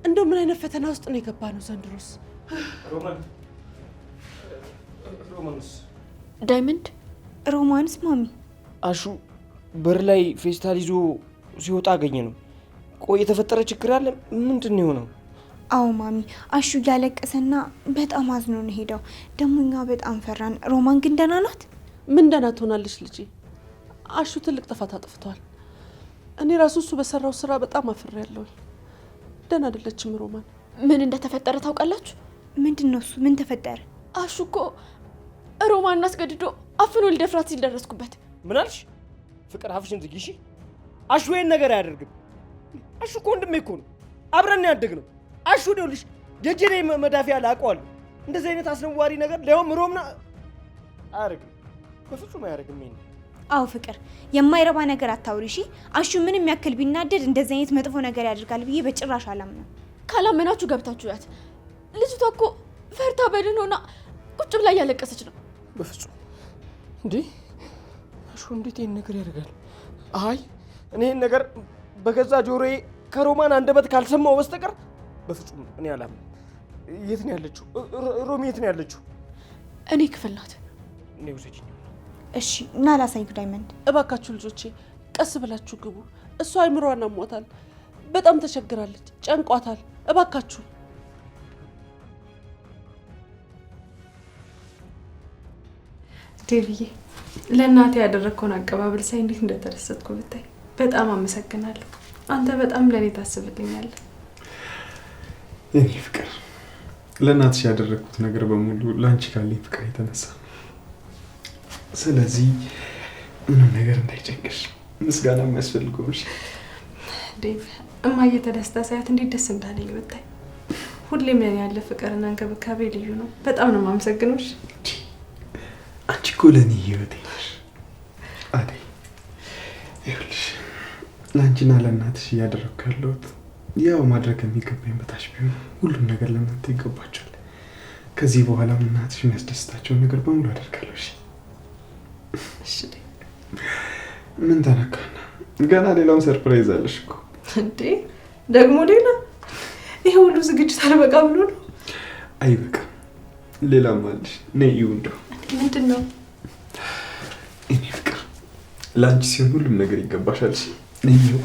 እንደው ምን አይነት ፈተና ውስጥ ነው የገባ ነው ዘንድሮስ? ሮማንስ ዳይመንድ ሮማንስ ማሚ አሹ በር ላይ ፌስታል ይዞ ሲወጣ አገኘ ነው። ቆይ የተፈጠረ ችግር አለ? ምንድን ነው የሆነው? አዎ ማሚ፣ አሹ እያለቀሰና በጣም አዝኖ ነው ሄደው። ደግሞ እኛ በጣም ፈራን። ሮማን ግን ደህና ናት? ምን ደህና ትሆናለች ልጄ? አሹ ትልቅ ጥፋት አጥፍቷል። እኔ ራሱ እሱ በሰራው ስራ በጣም አፍሬያለሁ። ደህና አይደለችም ሮማን። ምን እንደተፈጠረ ታውቃላችሁ? ምንድን ነው እሱ? ምን ተፈጠረ? አሹ እኮ ሮማን አስገድዶ አፍኖ ሊደፍራት ሲል ደረስኩበት። ምን አልሽ? ፍቅር አፍሽን ዝጊ እሺ። አሹ ይሄን ነገር አያደርግም። አሹ እኮ ወንድሜ እኮ ነው፣ አብረን ያደግነው። አሹ ይኸውልሽ የጀኔ መዳፊያ ላውቀዋለሁ። እንደዚህ አይነት አስነዋሪ ነገር ሊያውም ሮምና አያደርግም፣ በፍጹም አያደርግም። ይሄን አዎ ፍቅር፣ የማይረባ ነገር አታውሪ እሺ። አሹ ምንም ያክል ቢናደድ እንደዚህ አይነት መጥፎ ነገር ያደርጋል ብዬ በጭራሽ አላምነው። ካላመናችሁ ገብታችሁ ያት። ልጅቷ እኮ ፈርታ በድን ሆና ቁጭ ብላ እያለቀሰች ነው። በፍጹም እንዴ! አሹ እንዴት ይሄን ነገር ያደርጋል? አይ እኔ ይሄን ነገር በገዛ ጆሮዬ ከሮማን አንደበት ካልሰማው በስተቀር በፍጹም እኔ አላምንም። የት ነው ያለችው? ሮሚ የት ነው ያለችው? እኔ ክፍል ናት። እኔ ውሰጂኝ። እሺ እና ላሳይኩ። ዳይመንድ እባካችሁ ልጆቼ ቀስ ብላችሁ ግቡ። እሷ አይምሮዋን አሟታል፣ በጣም ተቸግራለች፣ ጨንቋታል። እባካችሁ ዴቪዬ፣ ለእናቴ ያደረግከውን አቀባበል ሳይ እንዴት እንደተደሰትኩ ብታይ። በጣም አመሰግናለሁ። አንተ በጣም ለእኔ ታስብልኛለህ። የኔ ፍቅር፣ ለእናትሽ ያደረግኩት ነገር በሙሉ ለአንቺ ካለኝ ፍቅር የተነሳ። ስለዚህ ምንም ነገር እንዳይጨንቅሽ፣ ምስጋና የሚያስፈልገውሽ። ዴቭ፣ እማዬ ተደስታ ሳያት እንዴት ደስ እንዳለኝ ብታይ። ሁሌም ለእኔ ያለ ፍቅርና እንክብካቤ ልዩ ነው። በጣም ነው የማመሰግነውሽ። አንቺ እኮ ለእኔ ህይወቴ ነሽ አደይ። ይኸውልሽ ለአንቺና ለእናትሽ እያደረግኩ ያለሁት ያው ማድረግ የሚገባኝ በታች ቢሆን ሁሉም ነገር ለእናንተ ይገባቸዋል። ከዚህ በኋላም እናትሽ የሚያስደስታቸውን ነገር በሙሉ አደርጋለሁ። እሺ? እሺ። ምን ተነካና? ገና ሌላውን ሰርፕራይዝ አለሽ እኮ። እንዴ ደግሞ ሌላ? ይሄ ሁሉ ዝግጅት አልበቃ ብሎ ነው? አይበቃም፣ ሌላም አለሽ። ነይ ይው። እንደው ምንድን ነው? እኔ ፍቅር ለአንቺ ሲሆን ሁሉም ነገር ይገባሻል። ነይ ይው።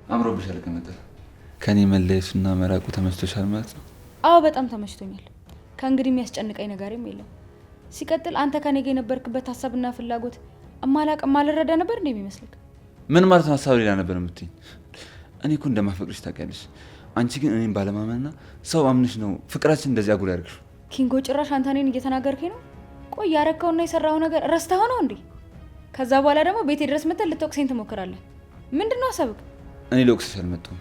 አምሮብሻል። ከመጠን ከኔ መለየቱና መራቁ ተመችቶሻል ማለት ነው? አዎ በጣም ተመችቶኛል። ከእንግዲህ የሚያስጨንቀኝ ነገርም የለም። ሲቀጥል አንተ ከኔ ጋር የነበርክበት ሀሳብና ፍላጎት ማልረዳ ነበር እንዴ የሚመስልክ? ምን ማለት ነው? ሀሳብ ሌላ ነበር የምትይኝ? እኔ እኮ እንደማፈቅርሽ ታውቂያለሽ። አንቺ ግን እኔን ባለማመንና ሰው አምንሽ ነው ፍቅራችን እንደዚህ አጉል ያደርግሽ። ኪንጎ ጭራሽ አንተ እኔን እየተናገርከኝ ነው? ቆይ ያረከውና የሰራው ነገር ረስተኸው ነው እንዴ? ከዛ በኋላ ደግሞ ቤቴ ድረስ መተህ ልትወቅሰኝ ትሞክራለህ። ምንድን ነው ሀሳብክ? እኔ ልወቅስሽ አልመጣሁም፣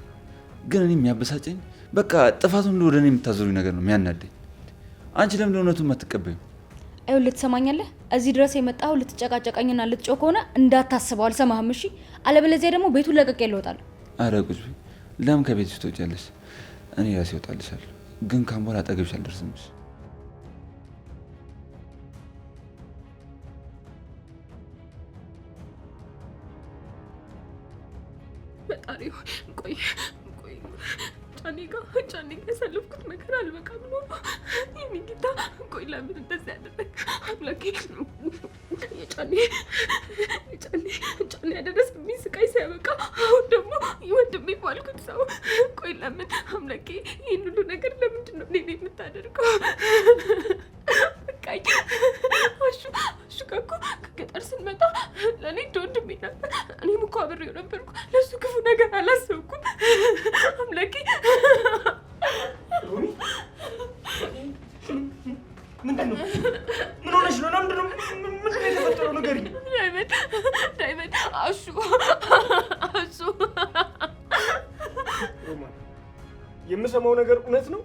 ግን እኔ የሚያበሳጨኝ በቃ ጥፋቱን ሁሉ ወደ እኔ የምታዞሩኝ ነገር ነው የሚያናደኝ። አንቺ ለምን እውነቱን የማትቀበዩ? አይው ልትሰማኛለህ? እዚህ ድረስ የመጣው ልትጨቃጨቀኝና ልትጮህ ከሆነ እንዳታስበው፣ አልሰማህም? እሺ፣ አለበለዚያ ደግሞ ቤቱን ለቀቅ ያለውጣል። አረ ቁጭ በይ። ለምን ከቤት ውስጥ ትወጫለሽ? እኔ ራሴ እወጣልሻለሁ፣ ግን ካሁን በኋላ አጠገብሽ አልደርስም። ፈጣሪ ቆይ ጫኔ ጋር ያሳለፍኩት መከራ አልበቃ ብሎ ነው። ይህን ጌታ ቆይ ለምን እንደዚህ ያደረግ አምላኬ። የጫኔ ያደረስብኝ ስቃይ ሲያበቃ አሁን ደግሞ ወንድሜ ባልኩት ሰው ቆይ ለምን አምላኬ ይህን ሁሉ ነገር ለምንድን ነው እኔ የምታደርገው? በቃኝ። አሹ ጋር እኮ ከገጠር ስንመጣ ለእኔ እንደ ወንድሜ ነበር። እኔም እኮ አብሬው ነበርኩ። ለእሱ ክፉ ነገር አላሰብኩም። አምላኬ ምንድን ነው? ምን ሆነሽ ነው? ምንድን ነው የተፈጠረው? ንገሪኝ። ዳይመንድ አሹ ሮማን፣ የምሰማው ነገር እውነት ነው?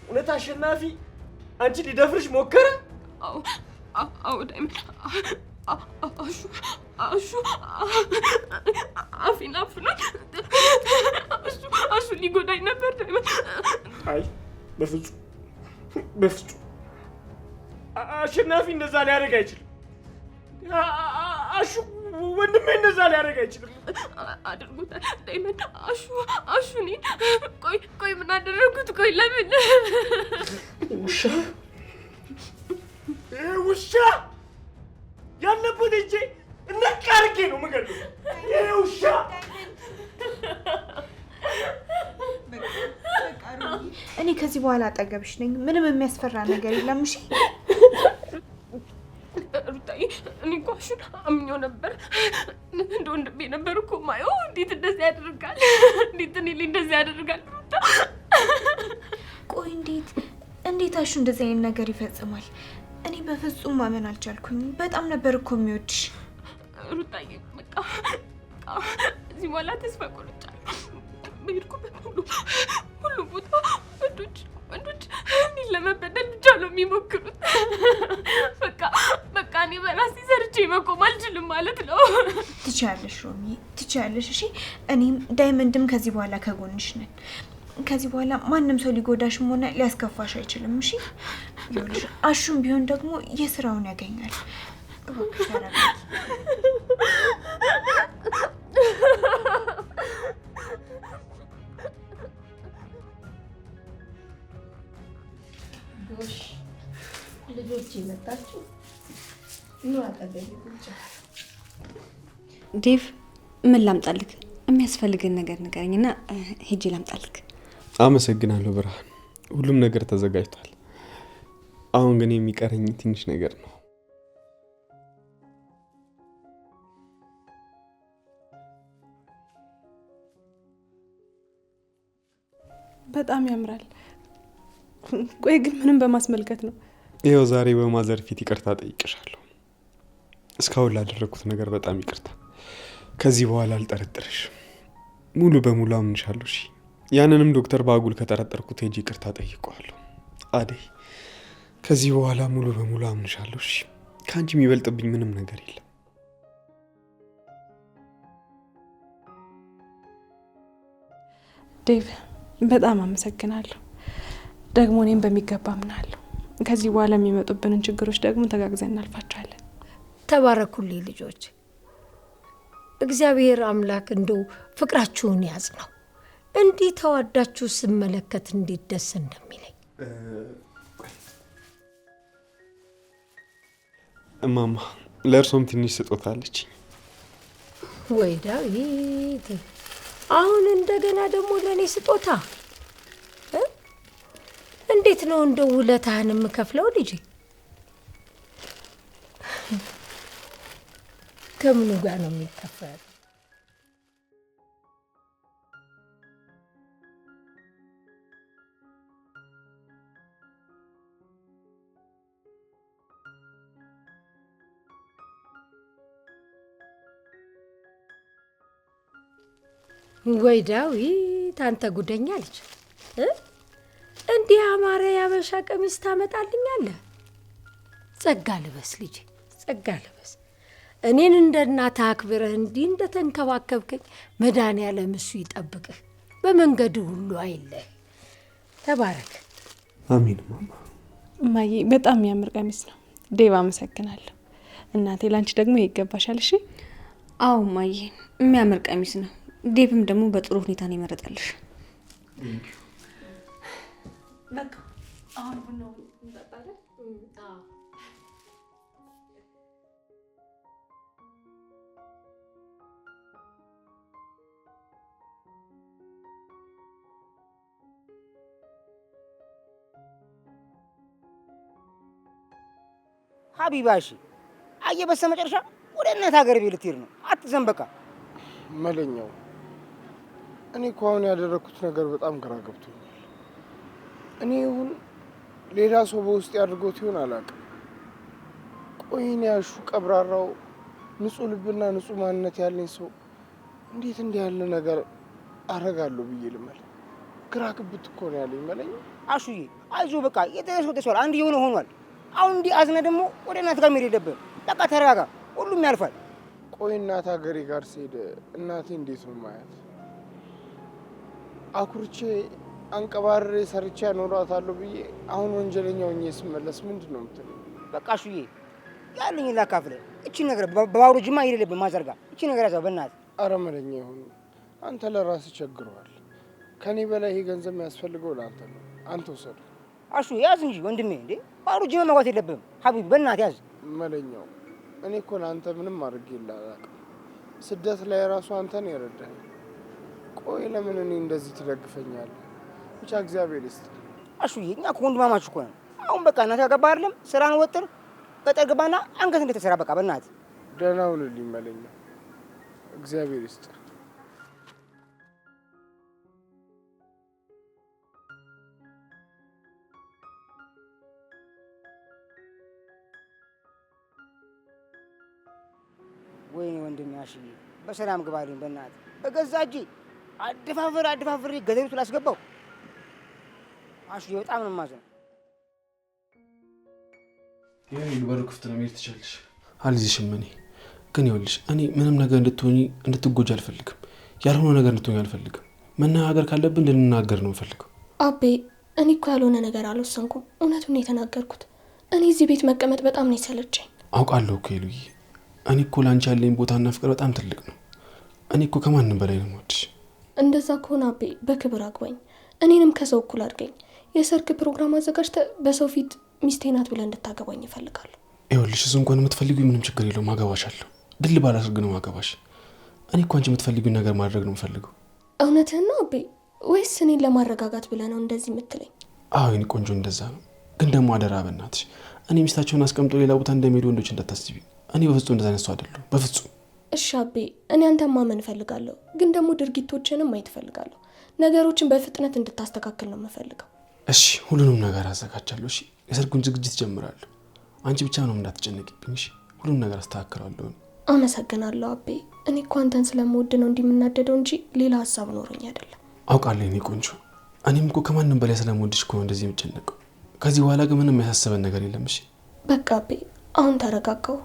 እውነት አሸናፊ አንቺ ሊደፍርሽ ሞከረ? አዎ ዳይመንድ አሹ አፌን አፍኖኝ አሹ ሊጎዳኝ ነበር ዳይመንድ። አይ በፍጹም አሸናፊ እንደዛ ሊያደርግ አይችልም። አሹ ወንድሜ እንደዛ ሊያደርግ አይችልም። አድርጎታል ዳይመንድ። አሹ እኔን ቆይ ምን አደረጉት? ቆይ ለምን ውሻ ያለበት እጄ ነቅ አድርጌ ነው የምገድለው። ይሄ ውሻ እኔ ከዚህ በኋላ አጠገብሽ ነኝ። ምንም የሚያስፈራ ነገር የለም። እሺ ሩታዬ፣ እኔ እኮ አሹን አምኜው ነበር። እንደ ወንድሜ ነበር እኮ የማየው። እንዴት እንደዚህ ያደርጋል? እንዴት እኔ ላይ እንደዚህ ያደርጋል? ሩታ ቆይ እንዴት አሹ እንደዚህ አይነት ነገር ይፈጽማል? እኔ በፍጹም ማመን አልቻልኩኝ። በጣም ነበር እኮ የሚወድሽ። ሩታዬ በቃ እዚህ በኋላ ተስፋ ቆርጫለሁ። በሄድኩበት ሁሉ ቦታ ወንዶች እኔን ለመበደል ብቻ ነው የሚሞክሩት። በቃ እኔ በራሴ ሰርቼ መቆም አልችልም ማለት ነው። ትችያለሽ ሮሚ፣ ትችያለሽ። እሺ እኔም ዳይመንድም ከዚህ በኋላ ከጎንሽ ነን። ከዚህ በኋላ ማንም ሰው ሊጎዳሽም ሆነ ሊያስከፋሽ አይችልም። እሺ ይኸውልሽ፣ አሹም ቢሆን ደግሞ የስራውን ያገኛል። ልጆች የመጣችሁ አጠገቤ ቁጭ። ዴቭ ምን ላምጣልክ? የሚያስፈልግን ነገር ንገረኝና ሄጄ ላምጣልክ። አመሰግናለሁ ብርሃን፣ ሁሉም ነገር ተዘጋጅቷል። አሁን ግን የሚቀረኝ ትንሽ ነገር ነው። በጣም ያምራል። ቆይ ግን ምንም በማስመልከት ነው? ይኸው ዛሬ በማዘር ፊት ይቅርታ ጠይቅሻለሁ። እስካሁን ላደረግኩት ነገር በጣም ይቅርታ። ከዚህ በኋላ አልጠረጥርሽ፣ ሙሉ በሙሉ አምንሻለሁ። እሺ ያንንም ዶክተር ባጉል ከጠረጠርኩት ሄጄ ይቅርታ ጠይቀዋለሁ። አደይ፣ ከዚህ በኋላ ሙሉ በሙሉ አምንሻለሁ። እሺ ከአንቺ የሚበልጥብኝ ምንም ነገር የለም። ዴቭ በጣም አመሰግናለሁ። ደግሞ እኔም በሚገባ አምናለሁ። ከዚህ በኋላ የሚመጡብንን ችግሮች ደግሞ ተጋግዘን እናልፋቸዋለን። ተባረኩልኝ ልጆች። እግዚአብሔር አምላክ እንደው ፍቅራችሁን ያጽናው። እንዲህ ተዋዳችሁ ስመለከት እንዴት ደስ እንደሚለኝ። እማማ ለእርሶም ትንሽ ስጦታ አለች። ወይ ዳዊት፣ አሁን እንደገና ደግሞ ለእኔ ስጦታ? እንዴት ነው እንደው ውለታህን የምከፍለው ልጄ? ከምኑ ጋር ነው የሚከፈል? ወይ ዳዊት፣ አንተ ጉደኛ ልጅ! እንዲህ አማረ ያበሻ ቀሚስ ታመጣልኛለህ? ጸጋ ልበስ ልጄ፣ ጸጋ ልበስ። እኔን እንደ እናትህ አክብረህ እንዲህ እንደተንከባከብከኝ መድኃኒዓለም እሱ ይጠብቅህ፣ በመንገድ ሁሉ አይለህ። ተባረክ። አሜን ማማ። እማዬ በጣም የሚያምር ቀሚስ ነው። ዴቭ አመሰግናለሁ። እናቴ ላንቺ ደግሞ ይገባሻል። እሺ። አዎ እማዬ፣ የሚያምር ቀሚስ ነው። ዴቭም ደግሞ በጥሩ ሁኔታ ነው ይመረጣልሽ። በቃ አሁን ቡናው እንጠጣለን። ሀቢባሽ አየ በስተመጨረሻ ወደ እናት ሀገር ቤት ልትሄድ ነው። አትዘን በቃ መለኛው። እኔ እኮ አሁን ያደረኩት ነገር በጣም ግራ ገብቶኛል። እኔ ይሁን ሌላ ሰው በውስጥ ያድርጎት ይሆን አላውቅም። ቆይኔ ያሹ ቀብራራው ንጹህ ልብና ንጹህ ማንነት ያለኝ ሰው እንዴት እንዲህ ያለ ነገር አረጋለሁ ብዬ ልመል? ግራ ግብት እኮ ነው ያለኝ መለኛ። አሹዬ አይዞህ በቃ የተደረሰው ተሰዋል። አንድ የሆነ ሆኗል። አሁን እንዲህ አዝነ ደግሞ ወደ እናት ጋር መሄድ የለብህም። በቃ ተረጋጋ፣ ሁሉም ያልፋል። ቆይ እናት ሀገሬ ጋር ስሄድ እናቴ እንዴት ነው ማያት? አኩርቼ አንቀባሬ ሰርቼ ያኖራታለሁ ብዬ አሁን ወንጀለኛ ሆኜ ስመለስ ምንድን ነው የምትለው? በቃ እሹዬ ያለኝ ላካፍልህ። እቺ ነገር በባዶ ጅማ የሌለብን ማዘርጋ እቺ ነገር ያዘው በእናትህ። አረ መለኛ ይሁን አንተ ለራስህ ቸግረዋል። ከኔ በላይ ይሄ ገንዘብ የሚያስፈልገው ለአንተ ነው። አንተ ውሰዱ። አሹ ያዝ እንጂ ወንድሜ። እንዴ ባዶ ጅማ መግባት የለብህም ሀቢብ፣ በእናትህ ያዝ። መለኛው እኔ እኮ ለአንተ ምንም አድርጌልህ አላውቅም። ስደት ላይ ራሱ አንተ ነው የረዳኸኝ። ቆይ ለምን እኔ እንደዚህ ትደግፈኛለህ? ብቻ እግዚአብሔር ይስጥ። አሹዬ እኛ እኮ ወንድማማች እኮ ነን። አሁን በቃ እናትህ ገባ አይደለም? ስራን ወጥር ገጠር ገባና አንገት እንደተሰራ በቃ በእናትህ ደህና ሁንልኝ መለኛው። እግዚአብሔር ይስጥ። ወይኔ ወንድሜ አሽዬ በሰላም ግባልኝ በእናትህ። በገዛ እጄ አደፋፍሬ ገደሉት ላስገባው። አሽዬ በጣም ነው የማዝነው። ይሄን በሩ ክፍት ነው፣ መሄድ ትችላለሽ። አልይዝሽም። እኔ ግን ይኸውልሽ፣ እኔ ምንም ነገር እንድትጎጂ አልፈልግም። ያልሆነ ነገር እንድትሆኝ አልፈልግም። መነጋገር ካለብን እንድንናገር ነው የምፈልገው። አቤ፣ እኔ እኮ ያልሆነ ነገር አልወሰንኩም። እውነቱን ነው የተናገርኩት። እኔ እዚህ ቤት መቀመጥ በጣም ነው የሰለቸኝ። አውቃለሁ እኮ ሄሉዬ፣ እኔ እኮ ላንቺ ያለኝ ቦታና ፍቅር በጣም ትልቅ ነው። እኔ እኮ ከማንም በላይ ነው የምወድሽ። እንደዛ ከሆነ አቤ በክብር አግባኝ፣ እኔንም ከሰው እኩል አድርገኝ። የሰርግ ፕሮግራም አዘጋጅተህ በሰው ፊት ሚስቴ ናት ብለህ እንድታገባኝ ይፈልጋለሁ። ይኸውልሽ፣ እሱ እንኳን የምትፈልጊው ምንም ችግር የለውም፣ አገባሻለሁ። ድል ባላደርግ ነው ማገባሽ። እኔ እኮ አንቺ የምትፈልጊውን ነገር ማድረግ ነው የምፈልገው። እውነትህን ነው አቤ? ወይስ እኔን ለማረጋጋት ብለህ ነው እንደዚህ የምትለኝ? አዎ የኔ ቆንጆ፣ እንደዛ ነው። ግን ደግሞ አደራ በእናትሽ፣ እኔ ሚስታቸውን አስቀምጦ ሌላ ቦታ እንደሚሄዱ ወንዶች እንዳታስቢ። እኔ በፍጹም እንደዛ አይነት ሰው አይደለሁም፣ በፍጹም። እሺ አቤ፣ እኔ አንተን ማመን እፈልጋለሁ፣ ግን ደግሞ ድርጊቶችንም ማየት እፈልጋለሁ። ነገሮችን በፍጥነት እንድታስተካክል ነው የምፈልገው። እሺ፣ ሁሉንም ነገር አዘጋጃለሁ። እሺ፣ የሰርጉን ዝግጅት ጀምራለሁ። አንቺ ብቻ ነው እንዳትጨነቂብኝ። እሺ፣ ሁሉም ነገር አስተካክላለሁ። አመሰግናለሁ አቤ። እኔ እኮ አንተን ስለምወድ ነው እንዲምናደደው እንጂ ሌላ ሀሳብ ኖሮኝ አይደለም። አውቃለሁ የኔ ቆንጆ። እኔም እኮ ከማንም በላይ ስለምወድሽ እኮ ነው እንደዚህ የምጨነቀው። ከዚህ በኋላ ግን ምንም ያሳሰበን ነገር የለም። እሺ በቃ አቤ፣ አሁን ተረጋጋው።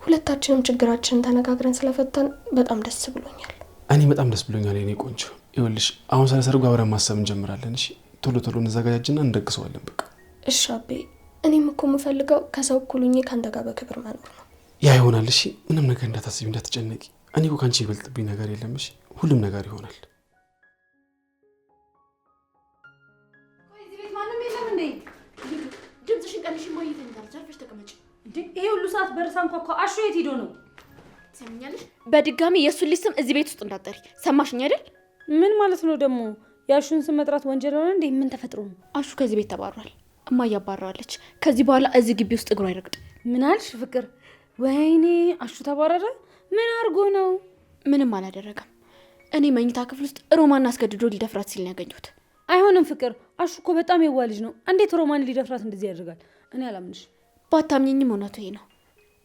ሁለታችንም ችግራችንን ተነጋግረን ስለፈታን በጣም ደስ ብሎኛል። እኔ በጣም ደስ ብሎኛል የኔ ቆንጆ። ይኸውልሽ፣ አሁን ስለ ሰርጉ አብረን ማሰብ እንጀምራለን። እሺ፣ ቶሎ ቶሎ እንዘጋጃጅና እንደግሰዋለን። በቃ እሺ አቤ። እኔም እኮ የምፈልገው ከሰው እኩል ሆኜ ከአንተ ጋር በክብር መኖር ነው። ያ ይሆናል። እሺ ምንም ነገር እንዳታስቢ፣ እንዳትጨነቂ። እኔ እኮ ከአንቺ ይበልጥብኝ ነገር የለም። እሺ ሁሉም ነገር ይሆናል። እዚህ ቤት ማንም የለም እንዴ? ድምፅሽን ቀንሽ። እማዬ ተኝታለች። አርፈሽ ተቀመጭ። እንዴ ይሄ ሁሉ ሰዓት በር ሳንኳኳ አሹ የት ሄዶ ነው? ሰምኛለሽ? በድጋሚ የእሱን ልጅ ስም እዚህ ቤት ውስጥ እንዳትጠሪ። ሰማሽኝ አይደል? ምን ማለት ነው ደግሞ? የአሹን ስም መጥራት ወንጀል ሆነ እንዴ? ምን ተፈጥሮ ነው? አሹ ከዚህ ቤት ተባሯል። እማዬ አባረዋለች። ከዚህ በኋላ እዚህ ግቢ ውስጥ እግሩ አይረግጥም። ምን አልሽ ፍቅር? ወይኔ አሹ ተባረረ? ምን አድርጎ ነው? ምንም አላደረገም። እኔ መኝታ ክፍል ውስጥ ሮማን አስገድዶ ሊደፍራት ሲል ነው ያገኘሁት። አይሆንም ፍቅር፣ አሹ እኮ በጣም የዋ ልጅ ነው። እንዴት ሮማን ሊደፍራት እንደዚህ ያደርጋል? እኔ አላምንሽ። ባታምኘኝም እውነቱ ይሄ ነው።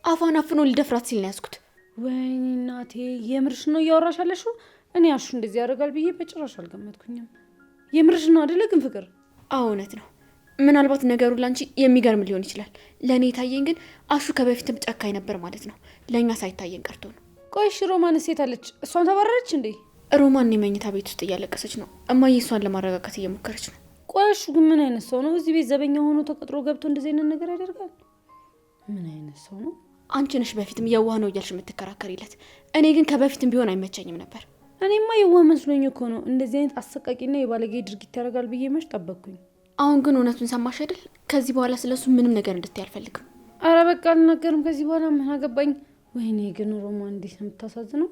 አፏን አፍኖ ሊደፍራት ሲል ነው ያዝኩት። ወይኔ እናቴ፣ የምርሽ ነው እያወራሽ ያለሽው? እኔ አሹ እንደዚህ ያደርጋል ብዬ በጭራሽ አልገመትኩኝም። የምርሽ ነው አይደለ ግን ፍቅር? አዎ እውነት ነው። ምናልባት ነገሩ ላንቺ የሚገርም ሊሆን ይችላል። ለእኔ የታየኝ ግን አሹ ከበፊትም ጨካኝ ነበር ማለት ነው። ለእኛ ሳይታየን ቀርቶ ነው። ቆይሽ ሮማን ሴት አለች፣ እሷን ተባረረች እንዴ? ሮማን የመኝታ ቤት ውስጥ እያለቀሰች ነው። እማዬ እሷን ለማረጋጋት እየሞከረች ነው። ቆይሽ ግን ምን አይነት ሰው ነው? እዚህ ቤት ዘበኛ ሆኖ ተቀጥሮ ገብቶ እንደዚህ አይነት ነገር ያደርጋል? ምን አይነት ሰው ነው? አንቺ ነሽ በፊትም የዋህ ነው እያልሽ የምትከራከሪለት። እኔ ግን ከበፊትም ቢሆን አይመቸኝም ነበር። እኔማ የዋህ መስሎኝ እኮ ነው። እንደዚህ አይነት አሰቃቂና የባለጌ ድርጊት ያደርጋል ብዬ መች ጠበቅኩኝ። አሁን ግን እውነቱን ሰማሽ አይደል? ከዚህ በኋላ ስለሱ ምንም ነገር እንድትይ አልፈልግም። አረ በቃ አልናገርም ከዚህ በኋላ። ምን አገባኝ። ወይኔ ግን ሮማን እንዴት ነው የምታሳዝነው።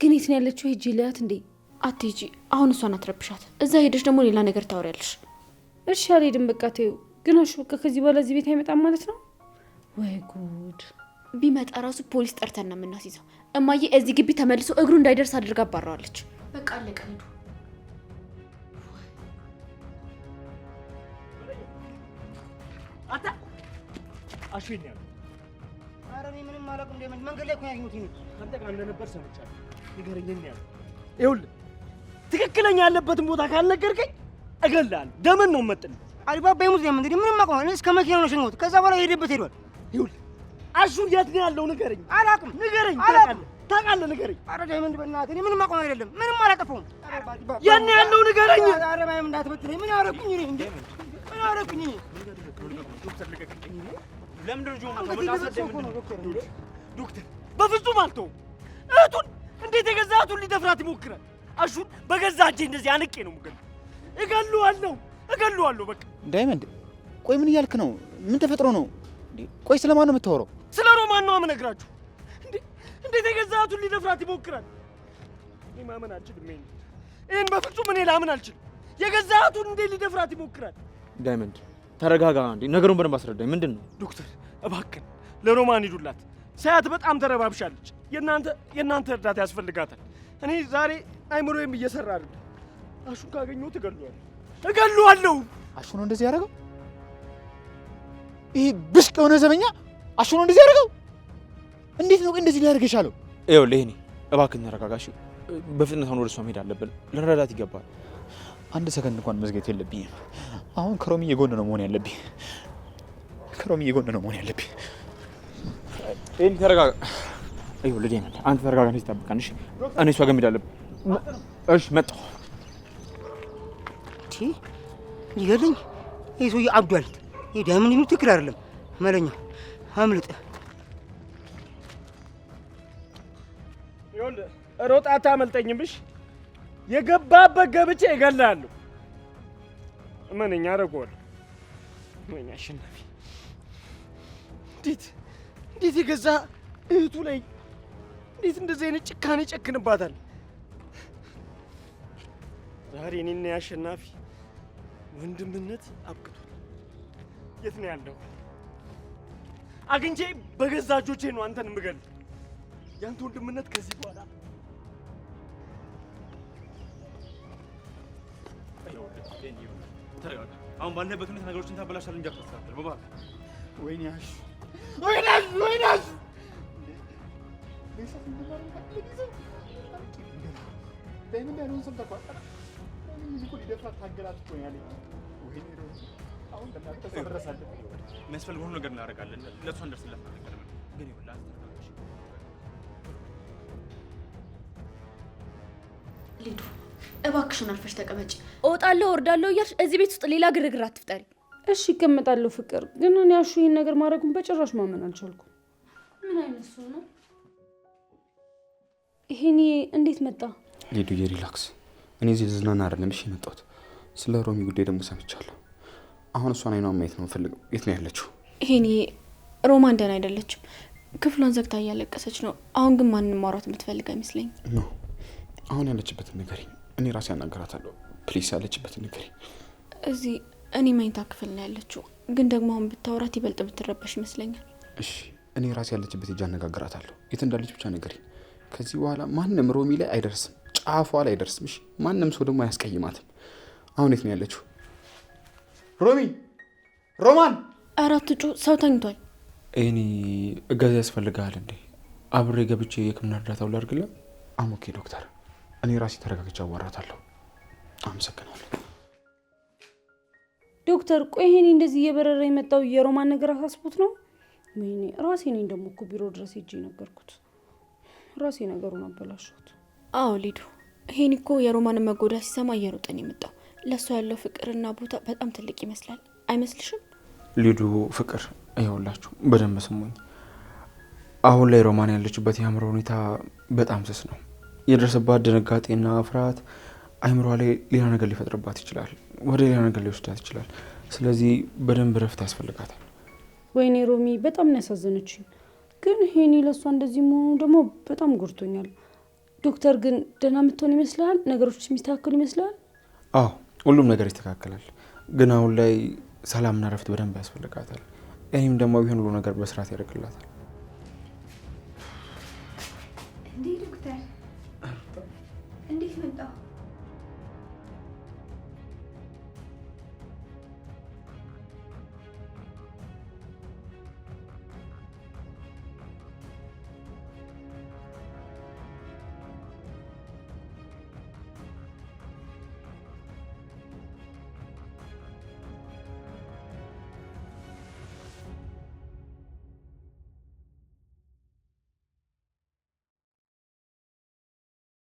ግን የት ነው ያለችው? ሂጂ ልያት እንዴ? አትሂጂ። አሁን እሷን አትረብሻት። እዛ ሄደሽ ደግሞ ሌላ ነገር ታወሪያለሽ። እሺ አልሄድም በቃ ተይው። ግን አሹ በቃ ከዚህ በኋላ እዚህ ቤት አይመጣም ማለት ነው? ወይ ጉድ። ቢመጣ ራሱ ፖሊስ ጠርተን ነው የምናስይዘው። እማዬ እዚህ ግቢ ተመልሶ እግሩ እንዳይደርስ አድርጋ አባረዋለች። በቃ አለቀ። ሄዱ። አታ አሹ ይኛል። ኧረ እኔ ምንም አላውቅም። መንገድ ላይ እኮ ያገኙት ይሄን አንተ ጋር እንደነበር ሰምቻለሁ። ንገረኝ ያለው ይኸውልህ፣ ትክክለኛ ያለበትን ቦታ ካልነገርከኝ እገልሃለሁ። ደምን ነው መጥል አሊባባ ይሙት ለምን እንዴ? ምንም አውቀው እኔ እስከ መኪናው ነው ሸኘሁት። ከዛ በኋላ የሄደበት ሄዷል። ይኸውልህ አሹ የት ነው ያለው? ንገረኝ። አላውቅም። ንገረኝ። ታውቃለህ? ንገረኝ። ኧረ ዳይመንድ በእናትህ እኔ ምንም አውቀው አይደለም። ምንም አላጠፋሁም። የት ነው ያለው? ንገረኝ። ኧረ ባይም እንዳትበትለኝ። ምን አደረኩኝ እኔ እንዴ? ምን አደረኩኝ እኔ? ለምንድን ነው ዶክተር? በፍጹም አልተውም። እህቱን እንዴት የገዛ እህቱን ሊደፍራት ይሞክራል? አሹን በገዛ እጄ እንደዚህ አንቄ ነው የምገለው። እገለዋለሁ። በቃ ዳይመንድ፣ ቆይ ምን እያልክ ነው? ምን ተፈጥሮ ነው? ቆይ ስለማን ነው የምታወራው? ስለ ሮማን ነው የምነግራችሁ። እንዴት የገዛ እህቱን ሊደፍራት ይሞክራል? እኔ ማመን አልችልም። ይሄን በፍጹም እኔ ላምን አልችልም። የገዛ እህቱን እንዴት ሊደፍራት ይሞክራል? ዳይመንድ ተረጋጋ እንዴ፣ ነገሩን በደንብ አስረዳኝ። ምንድን ነው? ዶክተር እባክን ለሮማን ሂዱላት። ሳያት በጣም ተረባብሻለች። የእናንተ እርዳታ ያስፈልጋታል። እኔ ዛሬ አይምሮዬም እየሰራ አይደለም። አሹን ካገኘሁት እገለዋለሁ። አሹ ነው እንደዚህ ያደረገው? ይሄ ብሽቅ የሆነ ዘበኛ አሹ ነው እንደዚህ ያደረገው? እንዴት ነው እንደዚህ ሊያደርግ የቻለው? ይኸውልህ እኔ እባክህን ተረጋጋሽ። በፍጥነት አሁን ወደ እሷ መሄድ አለብን። ልንረዳት ይገባል። አንድ ሰከንድ እንኳን መዝገት የለብኝም። አሁን ከሮሚዬ ጎን ነው መሆን ያለብኝ። ይሄን ተረጋጋ። ይኸውልህ ዳይመንድ፣ አንተ ተረጋጋ። እንደዚህ ጠብቀን እሺ? እኔ እሷ ጋር መሄድ አለብን። እሺ መጣሁ። ይገርልኝ። ይሄ ሰውዬ አብዷል። ይሄ ዳይመንድ ነው ትክክል አይደለም። መለኛ አምልጥ። ይኸውልህ ሮጣ አታመልጠኝም። እሺ የገባበት ገብቼ እገልሃለሁ። እመነኝ፣ አደርገዋለሁ። እመነኝ አሸናፊ። እንዴት የገዛ እህቱ ላይ እንዴት እንደዚህ አይነት ጭካኔ ጨክንባታል? ዛሬ እኔና አሸናፊ ወንድምነት አብቅቷል። የት ነው ያለው? አግኝቼ በገዛ እጆቼ ነው አንተን የምገል። ያንተ ወንድምነት ከዚህ በኋላ ተረጋጋ። አሁን ባለበት ሁኔታ ነገሮችን ታበላሻለህ እንጂ አታስተካክል። ባባ ወይኔ አሹ ዳይመንድ ያለውን ሰምተህ እኮ እኮ ሊደፍራት ታገላት እኮ ነው ያለኝ። ወይኔ አሁን በእናትህ እሷ መድረስ አለብን። የሚያስፈልገውን ሁሉ ነገር እናደርጋለን። ለእሷ እንደርስላት ነገር ግን ይኸውልህ ሊዱ እባክሽን አልፈሽ ተቀመጪ። እወጣለሁ እወርዳለሁ እያልሽ እዚህ ቤት ውስጥ ሌላ ግርግር አትፍጠሪ። እሺ እቀመጣለሁ ፍቅር። ግን እኔ አሹ ይሄን ነገር ማድረጉን በጭራሽ ማመን አልቻልኩም። ምን አይነት እሱ ነው። ይሄኔ እንዴት መጣ? ሊዱዬ ሪላክስ። እኔ እዚህ ልዝናና አይደለም እሺ የመጣሁት። ስለ ሮሚ ጉዳይ ደግሞ ሰምቻለሁ። አሁን እሷን አይኗን ማየት ነው የምፈልገው። የት ነው ያለችው? ይሄኔ ሮማን ደህና አይደለችም። ክፍሏን ዘግታ እያለቀሰች ነው። አሁን ግን ማንንም ማውራት የምትፈልግ አይመስለኝም። ኖ አሁን ያለችበትን ንገሪኝ። እኔ ራሴ አናገራታለሁ። ፕሊስ ያለችበትን ንገሪኝ። እዚህ እኔ መኝታ ክፍል ነው ያለችው። ግን ደግሞ አሁን ብታወራት ይበልጥ ብትረበሽ ይመስለኛል። እሺ እኔ ራሴ ያለችበት ሂጅ አነጋግራታለሁ። የት እንዳለች ብቻ ንገሪኝ። ከዚህ በኋላ ማንም ሮሚ ላይ አይደርስም፣ ጫፏ ላይ አይደርስም። እሺ ማንም ሰው ደግሞ አያስቀይማትም። አሁን የት ነው ያለችው? ሮሚ! ሮማን! አራት ጩ ሰው ተኝቷል። እኔ እገዛ ያስፈልጋል እንዴ? አብሬ ገብቼ የሕክምና እርዳታው ላድርግልህ? ኦኬ ዶክተር፣ እኔ ራሴ ተረጋግቼ አዋራታለሁ። አመሰግናለሁ ዶክተር። ቆይ ይሄኔ እንደዚህ እየበረረ የመጣው የሮማን ነገር አሳስቦት ነው? ወይኔ ራሴ ነኝ ደግሞ እኮ ቢሮ ድረስ ሄጄ ነገርኩት። ራሴ ነገሩን አበላሽሁት። አዎ ሊዱ፣ ይሄን እኮ የሮማንን መጎዳ ሲሰማ እየሮጠን የመጣው ለእሷ ያለው ፍቅርና ቦታ በጣም ትልቅ ይመስላል። አይመስልሽም? ሊዱ ፍቅር፣ ይኸውላችሁ በደንብ ስሙኝ። አሁን ላይ ሮማን ያለችበት የአእምሮ ሁኔታ በጣም ስስ ነው። የደረሰባት ድንጋጤና ፍርሃት አይምሯ ላይ ሌላ ነገር ሊፈጥርባት ይችላል፣ ወደ ሌላ ነገር ሊወስዳት ይችላል። ስለዚህ በደንብ ረፍት ያስፈልጋታል። ወይኔ ሮሚ በጣም ነው ያሳዘነችኝ። ግን ሄኒ ለእሷ እንደዚህ መሆኑ ደግሞ በጣም ጎድቶኛል። ዶክተር ግን ደህና የምትሆን ይመስላል? ነገሮች የሚስተካከሉ ይመስላል? አዎ ሁሉም ነገር ይስተካከላል። ግን አሁን ላይ ሰላምና ረፍት በደንብ ያስፈልጋታል። እኔም ደግሞ ቢሆን ሁሉ ነገር በስርዓት ያደርግላታል።